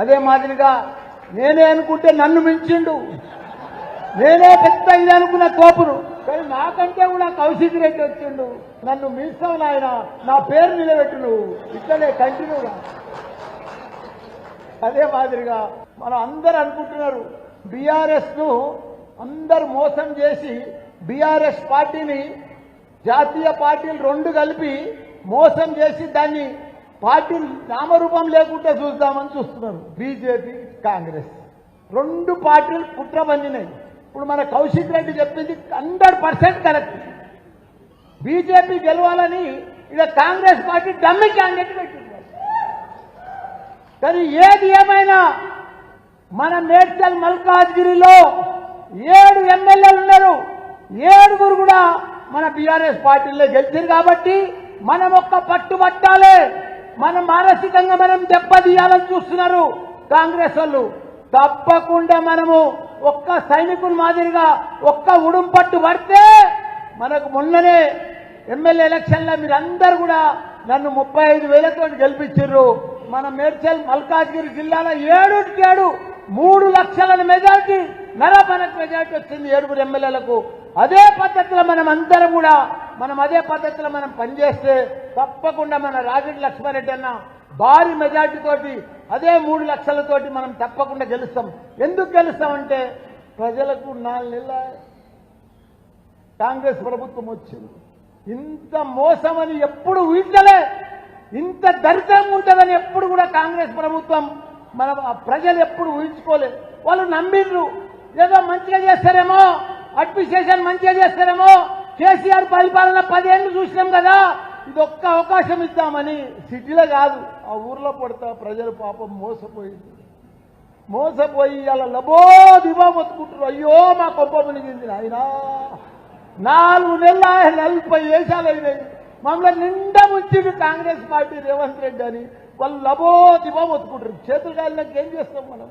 అదే మాదిరిగా నేనే అనుకుంటే నన్ను మించిండు, నేనే పెద్ద ఇది అనుకున్న తోపును, కానీ నాకంటే కూడా కౌశిక్ రెడ్డి వచ్చిండు, నన్ను మించావు నాయన, నా పేరు నిలబెట్టు నువ్వు, ఇట్లనే కంటిన్యూగా. అదే మాదిరిగా మనం అందరూ అనుకుంటున్నారు బీఆర్ఎస్ ను అందరు మోసం చేసి బీఆర్ఎస్ పార్టీని జాతీయ పార్టీలు రెండు కలిపి మోసం చేసి దాన్ని పార్టీ నామరూపం లేకుండా చూద్దామని చూస్తున్నారు. బీజేపీ కాంగ్రెస్ రెండు పార్టీలు కుట్ర పండినాయి. ఇప్పుడు మన కౌశిక్ రెడ్డి చెప్పింది 100% కరెక్ట్. బీజేపీ గెలవాలని ఇక కాంగ్రెస్ పార్టీ డమ్మి క్యాండిడేట్ పెట్టింది. కానీ ఏది ఏమైనా మన మేడ్చల్ మల్కాజ్గిరిలో 7 ఎమ్మెల్యేలు ఉన్నారు, 7గురు కూడా మన బీఆర్ఎస్ పార్టీలో గెలిచారు. కాబట్టి మనం ఒక్క పట్టుబట్టాలి. మనం మానసికంగా మనం దెబ్బతీయాలని చూస్తున్నారు కాంగ్రెస్ వాళ్ళు. తప్పకుండా మనము ఒక్క సైనికుల మాదిరిగా ఒక్క ఉడుం పట్టు పడితే మనకు మొన్ననే ఎమ్మెల్యే ఎలక్షన్లో మీరందరూ కూడా నన్ను 35,000తో గెలిపించారు. మన మేడ్చల్ మల్కాజ్గిరి జిల్లాలో 7 3 లక్షల మెజార్టీ, నరపనకు మెజార్టీ వచ్చింది 7 ఎమ్మెల్యేలకు. అదే పద్ధతిలో మనం అందరం కూడా అదే పద్ధతిలో మనం పనిచేస్తే తప్పకుండా మన రాగిడి లక్ష్మారెడ్డి అన్న భారీ మెజార్టీ తోటి అదే 3 లక్షలతోటి మనం తప్పకుండా గెలుస్తాం. ఎందుకు గెలుస్తామంటే ప్రజలకు 4 నెలల కాంగ్రెస్ ప్రభుత్వం వచ్చింది. ఇంత మోసమని ఎప్పుడు ఊహించలే, ఇంత దరిద్రంగా ఉంటుందని ఎప్పుడు కూడా కాంగ్రెస్ ప్రభుత్వం మన ప్రజలు ఎప్పుడు ఊహించుకోలేదు. వాళ్ళు నమ్మిండ్రు, ఏదో మంచిగా చేస్తారేమో, అడ్మినిస్ట్రేషన్ మంచిగా చేస్తారేమో, కేసీఆర్ పరిపాలన 10 ఏళ్ళు చూసినాం కదా, ఇది ఒక్క అవకాశం ఇద్దామని. సిటీలో కాదు, ఆ ఊర్లో పడతా ప్రజలు పాపం మోసపోయి అలా లబో దిబో మొత్తుకుంటారు. అయ్యో మా కొంప మునిగింది ఆయన, 4 నెలల 40 వేషాలు అయినాయి, మమ్మల్ని నిండా ముంచిండు కాంగ్రెస్ పార్టీ రేవంత్ రెడ్డి అని వాళ్ళు లబో దిబో మొత్తుకుంటారు. చేతులు కాళ్ళకి ఏం చేస్తాం మనం?